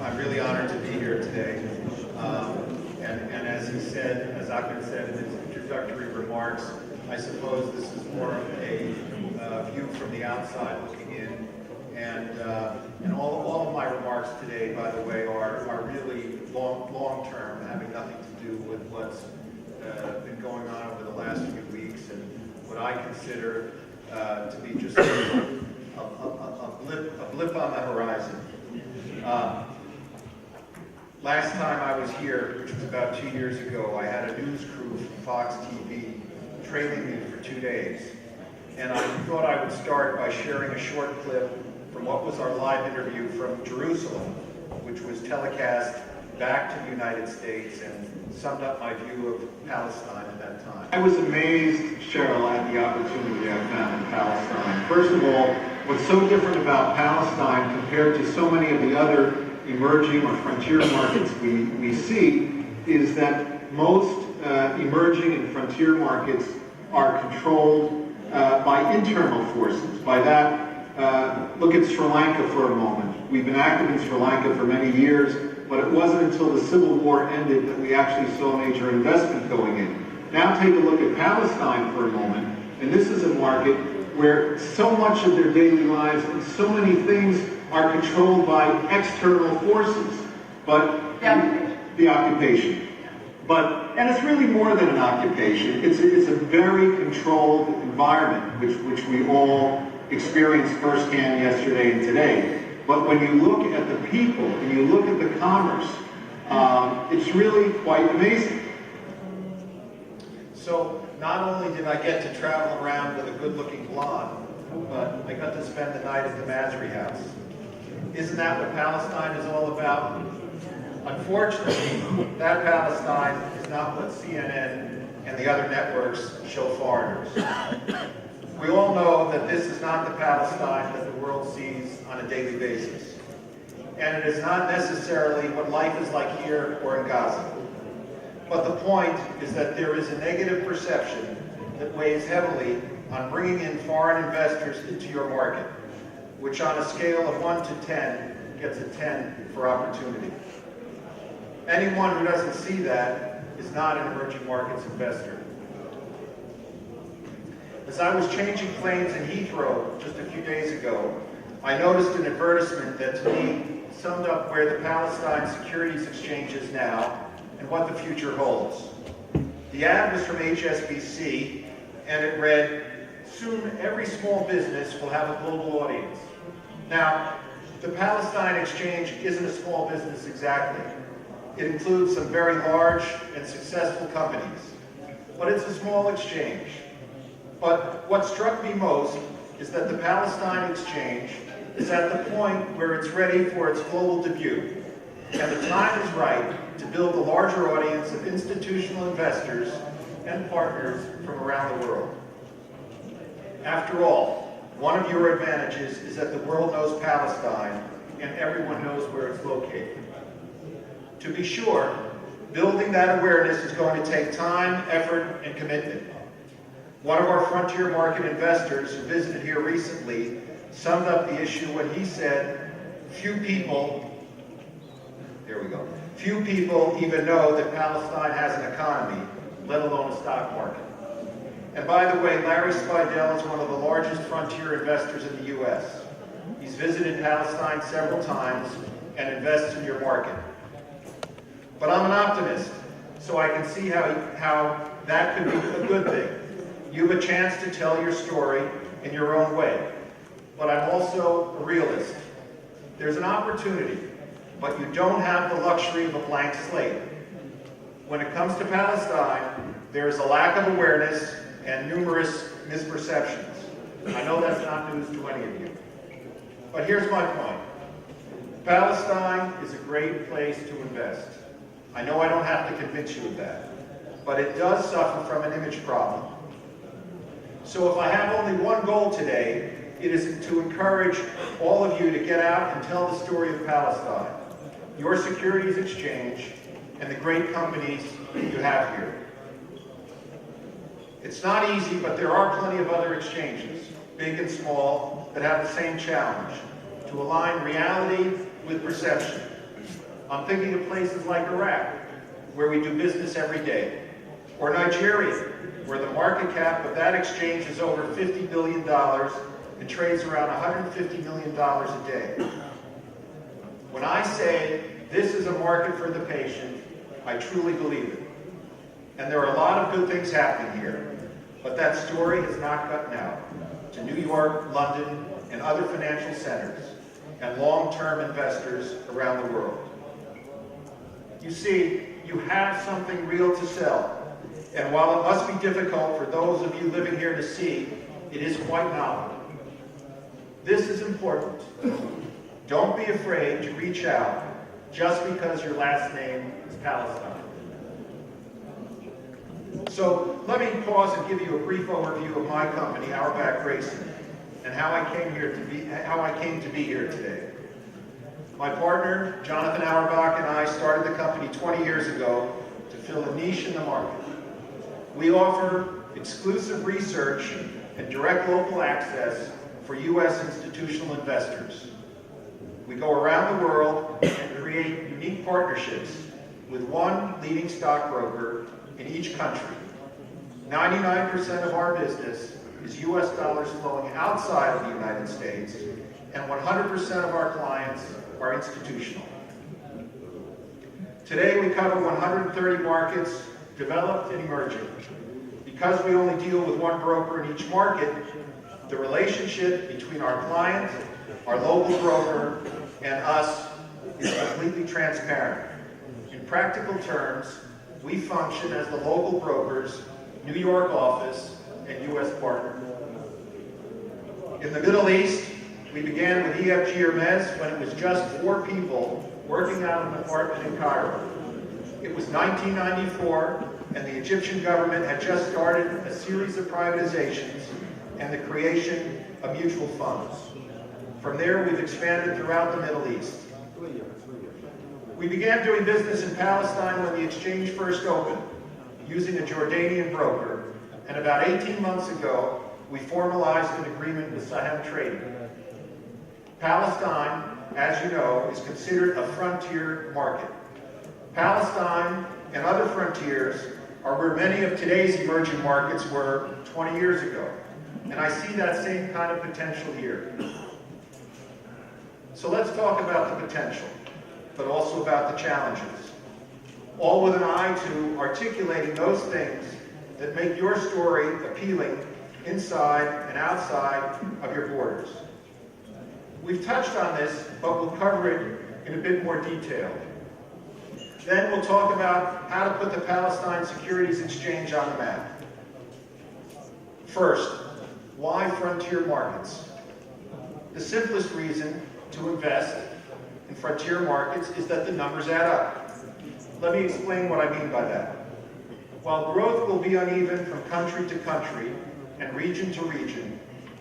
I'm really honored to be here today. And as he said, as Ahmed said in his introductory remarks, I suppose this is more of a view from the outside looking in. And all of my remarks today, by the way, are really long-term, having nothing to do with what's been going on over the last few weeks and what I consider to be just a blip on the horizon. Last time I was here, which was about 2 years ago, I had a news crew from Fox TV trailing me for 2 days. And I thought I would start by sharing a short clip from what was our live interview from Jerusalem, which was telecast back to the United States and summed up my view of Palestine at that time. I was amazed, Cheryl, at the opportunity I found in Palestine. First of all, what's so different about Palestine compared to so many of the other emerging or frontier markets we see is that most emerging and frontier markets are controlled by internal forces. By that, look at Sri Lanka for a moment. We've been active in Sri Lanka for many years, but it wasn't until the civil war ended that we actually saw major investment going in. Now take a look at Palestine for a moment, and this is a market where so much of their daily lives and so many things are controlled by external forces, but the occupation. And it's really more than an occupation. It's a very controlled environment, which we all experienced firsthand yesterday and today. But when you look at the people and you look at the commerce, it's really quite amazing. So not only did I get to travel around with a good-looking blonde, but I got to spend the night at the Masri house. Isn't that what Palestine is all about? Unfortunately, that Palestine is not what CNN and the other networks show foreigners. We all know that this is not the Palestine that the world sees on a daily basis. And it is not necessarily what life is like here or in Gaza. But the point is that there is a negative perception that weighs heavily on bringing in foreign investors into your market, which on a scale of 1 to 10 gets a 10 for opportunity. Anyone who doesn't see that is not an emerging markets investor. As I was changing planes in Heathrow just a few days ago, I noticed an advertisement that to me summed up where the Palestine Securities Exchange is now and what the future holds. The ad was from HSBC, and it read, "Soon every small business will have a global audience." Now, the Palestine Exchange isn't a small business exactly. It includes some very large and successful companies, but it's a small exchange. But what struck me most is that the Palestine Exchange is at the point where it's ready for its global debut, and the time is right to build a larger audience of institutional investors and partners from around the world. After all, one of your advantages is that the world knows Palestine and everyone knows where it's located. To be sure, building that awareness is going to take time, effort, and commitment. One of our frontier market investors who visited here recently summed up the issue when he said, few people even know that Palestine has an economy, let alone a stock market. And by the way, Larry Spidell is one of the largest frontier investors in the U.S. He's visited Palestine several times and invests in your market. But I'm an optimist, so I can see how that could be a good thing. You have a chance to tell your story in your own way. But I'm also a realist. There's an opportunity, but you don't have the luxury of a blank slate. When it comes to Palestine, there is a lack of awareness and numerous misperceptions. I know that's not news to any of you. But here's my point. Palestine is a great place to invest. I know I don't have to convince you of that, but it does suffer from an image problem. So if I have only one goal today, it is to encourage all of you to get out and tell the story of Palestine, your securities exchange, and the great companies you have here. It's not easy, but there are plenty of other exchanges, big and small, that have the same challenge, to align reality with perception. I'm thinking of places like Iraq, where we do business every day, or Nigeria, where the market cap of that exchange is over $50 billion and trades around $150 million a day. When I say this is a market for the patient, I truly believe it. And there are a lot of good things happening here, but that story has not gotten out to New York, London, and other financial centers, and long-term investors around the world. You see, you have something real to sell, and while it must be difficult for those of you living here to see, it is quite novel. This is important. Don't be afraid to reach out just because your last name is Palestine. So let me pause and give you a brief overview of my company, Auerbach, Grayson, and how I came to be here today. My partner, Jonathan Auerbach, and I started the company 20 years ago to fill a niche in the market. We offer exclusive research and direct local access for U.S. institutional investors. We go around the world and create unique partnerships with one leading stockbroker in each country. 99% of our business is U.S. dollars flowing outside of the United States, and 100% of our clients are institutional. Today we cover 130 markets, developed and emerging. Because we only deal with one broker in each market, the relationship between our client, our local broker, and us is completely transparent. In practical terms, we function as the local broker's New York office and U.S. partner. In the Middle East, we began with EFG Hermes when it was just 4 people working out of an apartment in Cairo. It was 1994, and the Egyptian government had just started a series of privatizations and the creation of mutual funds. From there, we've expanded throughout the Middle East. We began doing business in Palestine when the exchange first opened, using a Jordanian broker, and about 18 months ago, we formalized an agreement with Sahem Trading. Palestine, as you know, is considered a frontier market. Palestine and other frontiers are where many of today's emerging markets were 20 years ago, and I see that same kind of potential here. So let's talk about the potential, but also about the challenges, all with an eye to articulating those things that make your story appealing inside and outside of your borders. We've touched on this, but we'll cover it in a bit more detail. Then we'll talk about how to put the Palestine Securities Exchange on the map. First, why frontier markets? The simplest reason to invest in frontier markets is that the numbers add up. Let me explain what I mean by that. While growth will be uneven from country to country and region to region,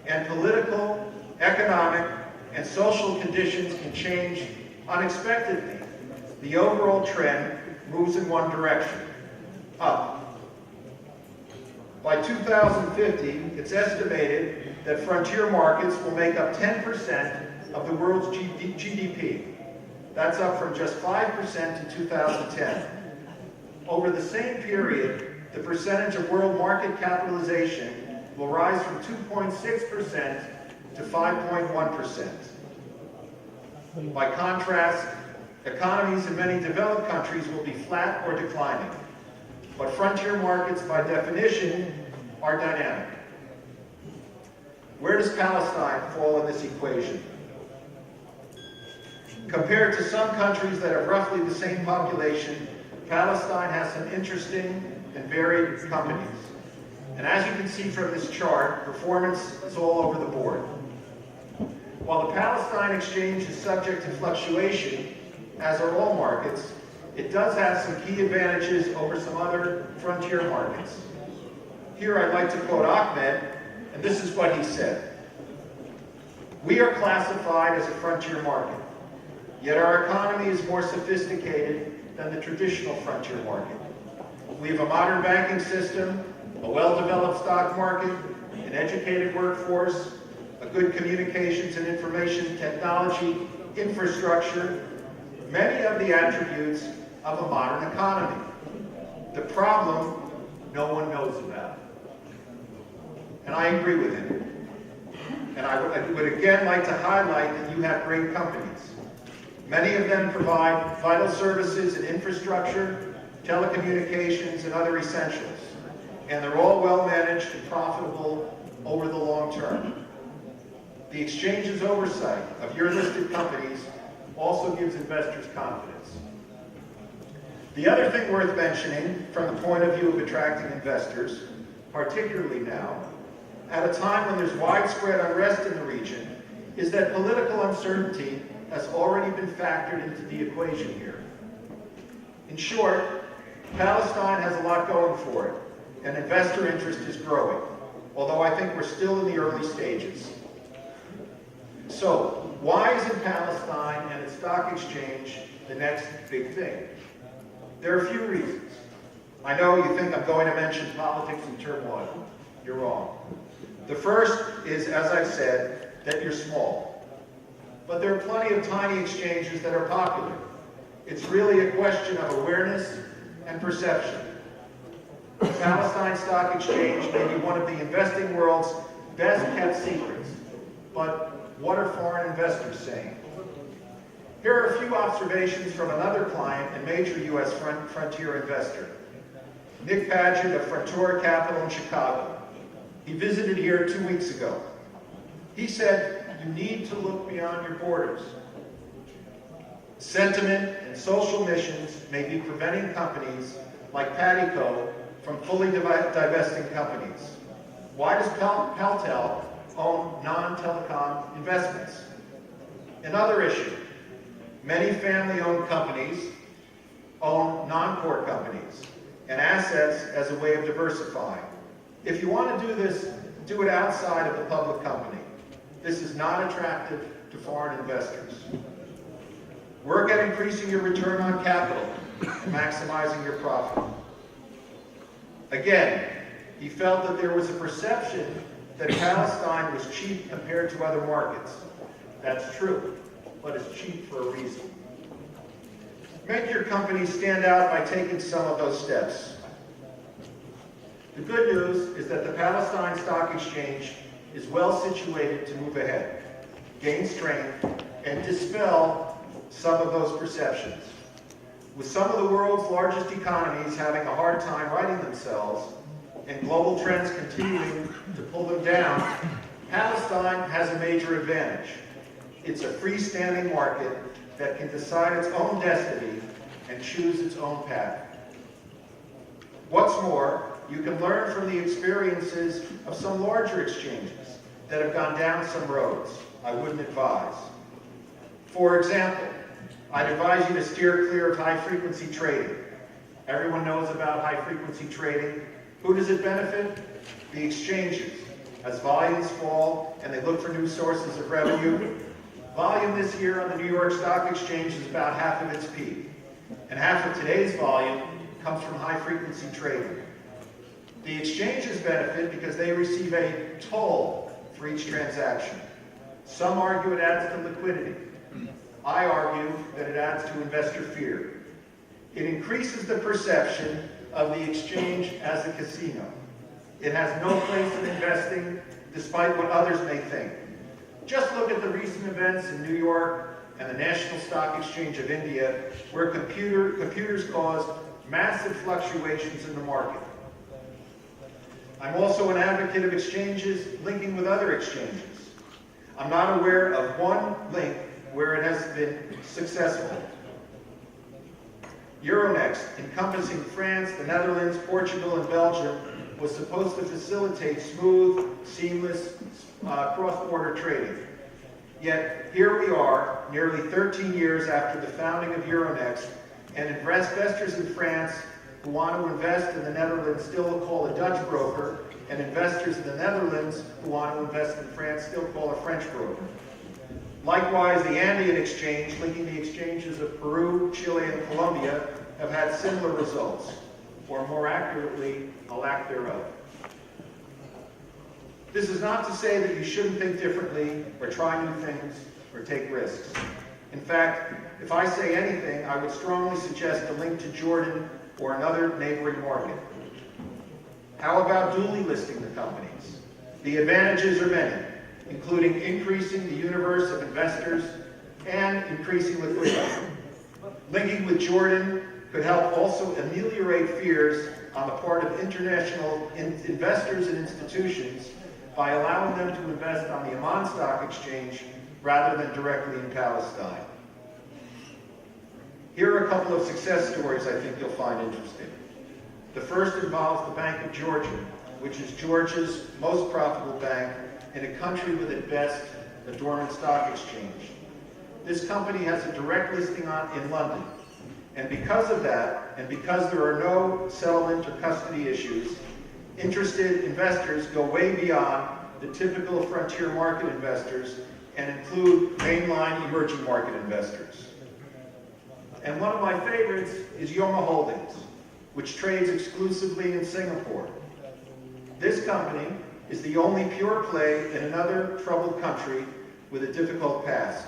and political, economic, and social conditions can change unexpectedly, the overall trend moves in one direction, up. By 2050, it's estimated that frontier markets will make up 10% of the world's GDP. That's up from just 5% in 2010. Over the same period, the percentage of world market capitalization will rise from 2.6% to 5.1%. By contrast, economies in many developed countries will be flat or declining. But frontier markets, by definition, are dynamic. Where does Palestine fall in this equation? Compared to some countries that have roughly the same population, Palestine has some interesting and varied companies. And as you can see from this chart, performance is all over the board. While the Palestine Exchange is subject to fluctuation, as are all markets, it does have some key advantages over some other frontier markets. Here I'd like to quote Ahmed, and this is what he said. "We are classified as a frontier market, yet our economy is more sophisticated than the traditional frontier market. We have a modern banking system, a well-developed stock market, an educated workforce, a good communications and information technology infrastructure, many of the attributes of a modern economy. The problem, no one knows about. And I agree with him. And I would again like to highlight that you have great companies. Many of them provide vital services and infrastructure, telecommunications, and other essentials. And they're all well managed and profitable over the long term. The exchange's oversight of your listed companies also gives investors confidence. The other thing worth mentioning from the point of view of attracting investors, particularly now, at a time when there's widespread unrest in the region, is that political uncertainty has already been factored into the equation here. In short, Palestine has a lot going for it, and investor interest is growing, although I think we're still in the early stages. So, why isn't Palestine and its stock exchange the next big thing? There are a few reasons. I know you think I'm going to mention politics and turmoil. You're wrong. The first is, as I've said, that you're small. But there are plenty of tiny exchanges that are popular. It's really a question of awareness and perception. The Palestine Stock Exchange may be one of the investing world's best kept secrets. But what are foreign investors saying? Here are a few observations from another client and major U.S. frontier investor, Nick Padgett of Frontier Capital in Chicago. He visited here 2 weeks ago. He said, you need to look beyond your borders. Sentiment and social missions may be preventing companies like Paddyco from fully divesting companies. Why does Paltel own non-telecom investments? Another issue, many family-owned companies own non-core companies and assets as a way of diversifying. If you want to do this, do it outside of the public company. This is not attractive to foreign investors. Work at increasing your return on capital and maximizing your profit. Again, he felt that there was a perception that Palestine was cheap compared to other markets. That's true, but it's cheap for a reason. Make your company stand out by taking some of those steps. The good news is that the Palestine Stock Exchange is well situated to move ahead, gain strength, and dispel some of those perceptions. With some of the world's largest economies having a hard time righting themselves, and global trends continuing to pull them down, Palestine has a major advantage. It's a freestanding market that can decide its own destiny and choose its own path. What's more, you can learn from the experiences of some larger exchanges that have gone down some roads I wouldn't advise. For example, I'd advise you to steer clear of high-frequency trading. Everyone knows about high-frequency trading. Who does it benefit? The exchanges. As volumes fall and they look for new sources of revenue, volume this year on the New York Stock Exchange is about half of its peak. And half of today's volume comes from high-frequency trading. The exchanges benefit because they receive a toll for each transaction. Some argue it adds to liquidity. I argue that it adds to investor fear. It increases the perception of the exchange as a casino. It has no place in investing, despite what others may think. Just look at the recent events in New York and the National Stock Exchange of India, where computers caused massive fluctuations in the market. I'm also an advocate of exchanges linking with other exchanges. I'm not aware of one link where it has been successful. Euronext, encompassing France, the Netherlands, Portugal, and Belgium, was supposed to facilitate smooth, seamless cross-border trading. Yet here we are, nearly 13 years after the founding of Euronext, and investors in France who want to invest in the Netherlands still call a Dutch broker, and investors in the Netherlands who want to invest in France still call a French broker. Likewise, the Andean exchange, linking the exchanges of Peru, Chile, and Colombia, have had similar results, or more accurately, a lack thereof. This is not to say that you shouldn't think differently, or try new things, or take risks. In fact, if I say anything, I would strongly suggest a link to Jordan or another neighboring market. How about duly listing the companies? The advantages are many, including increasing the universe of investors and increasing liquidity. Linking with Jordan could help also ameliorate fears on the part of international investors and institutions by allowing them to invest on the Amman Stock Exchange rather than directly in Palestine. Here are a couple of success stories I think you'll find interesting. The first involves the Bank of Georgia, which is Georgia's most profitable bank in a country with, at best, a dormant stock exchange. This company has a direct listing in London, and because of that, and because there are no settlement or custody issues, interested investors go way beyond the typical frontier market investors and include mainline emerging market investors. And one of my favorites is Yoma Holdings, which trades exclusively in Singapore. This company is the only pure play in another troubled country with a difficult past,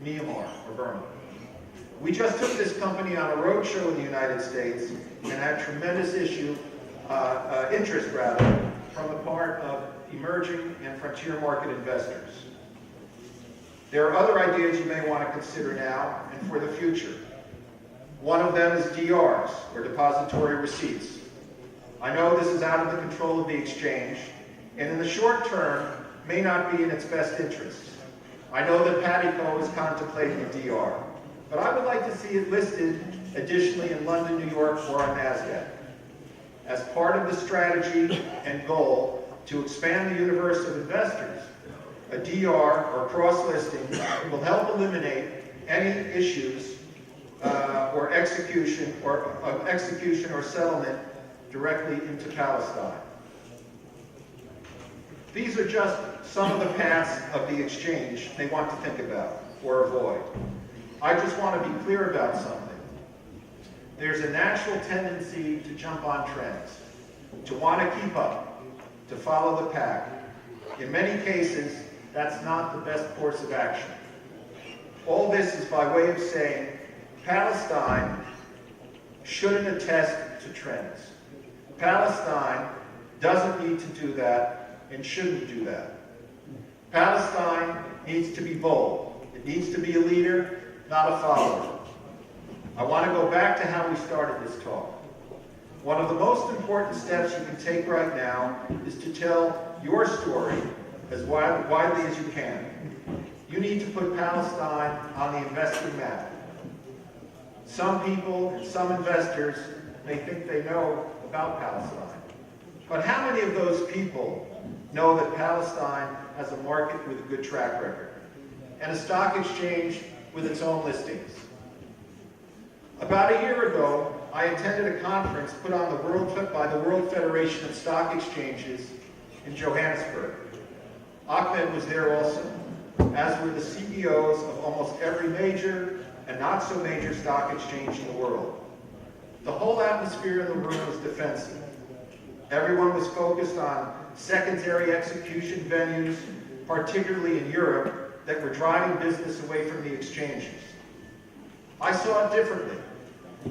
Myanmar, or Burma. We just took this company on a roadshow in the United States and had tremendous interest from the part of emerging and frontier market investors. There are other ideas you may want to consider now and for the future. One of them is DRs, or depository receipts. I know this is out of the control of the exchange, and in the short term, may not be in its best interest. I know that PATICO is contemplating a DR, but I would like to see it listed additionally in London, New York, or on NASDAQ. As part of the strategy and goal to expand the universe of investors, a DR, or cross-listing, will help eliminate any issues or execution or settlement directly into Palestine. These are just some of the paths of the exchange they want to think about or avoid. I just want to be clear about something. There's a natural tendency to jump on trends, to want to keep up, to follow the pack. In many cases, that's not the best course of action. All this is by way of saying Palestine shouldn't attest to trends. Palestine doesn't need to do that and shouldn't do that. Palestine needs to be bold. It needs to be a leader, not a follower. I want to go back to how we started this talk. One of the most important steps you can take right now is to tell your story as widely as you can. You need to put Palestine on the investing map. Some people and some investors may think they know about Palestine. But how many of those people know that Palestine has a market with a good track record and a stock exchange with its own listings? About a year ago, I attended a conference put on by the World Federation of Stock Exchanges in Johannesburg. Ahmed was there also, as were the CEOs of almost every major and not so major stock exchange in the world. The whole atmosphere in the room was defensive. Everyone was focused on secondary execution venues, particularly in Europe, that were driving business away from the exchanges. I saw it differently.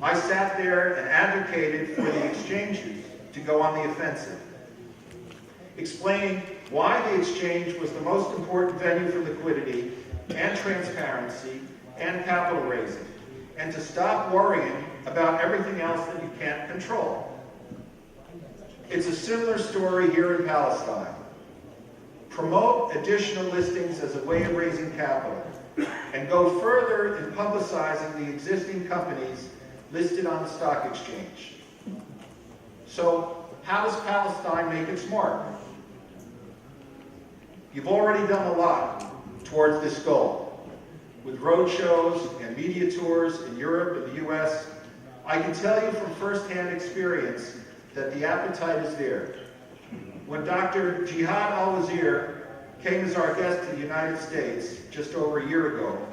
I sat there and advocated for the exchanges to go on the offensive, explaining why the exchange was the most important venue for liquidity and transparency and capital raising, and to stop worrying about everything else that you can't control. It's a similar story here in Palestine. Promote additional listings as a way of raising capital, and go further in publicizing the existing companies listed on the stock exchange. So, how does Palestine make its mark? You've already done a lot towards this goal. With roadshows and media tours in Europe and the US, I can tell you from firsthand experience that the appetite is there. When Dr. Jihad Al-Wazir came as our guest to the United States just over a year ago,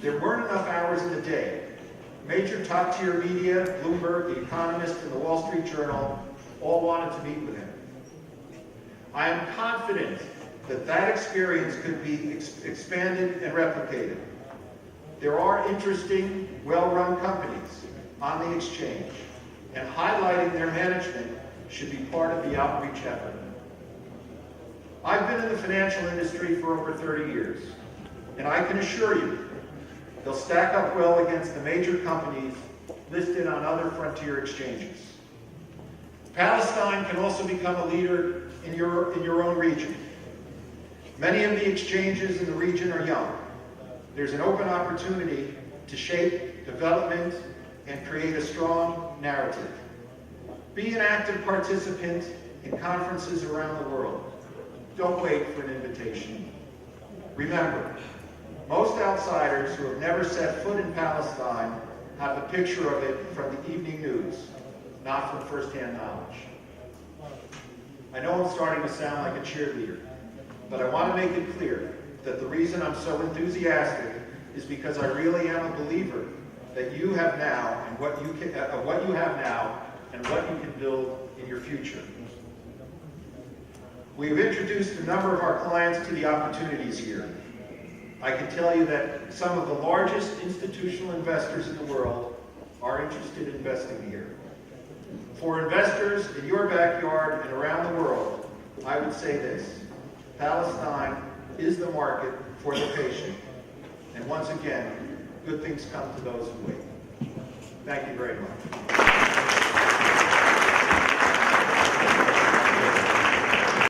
there weren't enough hours in the day. Major top-tier media, Bloomberg, The Economist, and the Wall Street Journal all wanted to meet with him. I am confident that that experience could be expanded and replicated. There are interesting, well-run companies on the exchange, and highlighting their management should be part of the outreach effort. I've been in the financial industry for over 30 years, and I can assure you they'll stack up well against the major companies listed on other frontier exchanges. Palestine can also become a leader in your own region. Many of the exchanges in the region are young. There's an open opportunity to shape development and create a strong narrative. Be an active participant in conferences around the world. Don't wait for an invitation. Remember, most outsiders who have never set foot in Palestine have a picture of it from the evening news, not from first-hand knowledge. I know I'm starting to sound like a cheerleader, but I want to make it clear that the reason I'm so enthusiastic is because I really am a believer that you have now and what you can build in your future. We've introduced a number of our clients to the opportunities here. I can tell you that some of the largest institutional investors in the world are interested in investing here. For investors in your backyard and around the world, I would say this: Palestine is the market for the patient. And once again, good things come to those who wait. Thank you very much.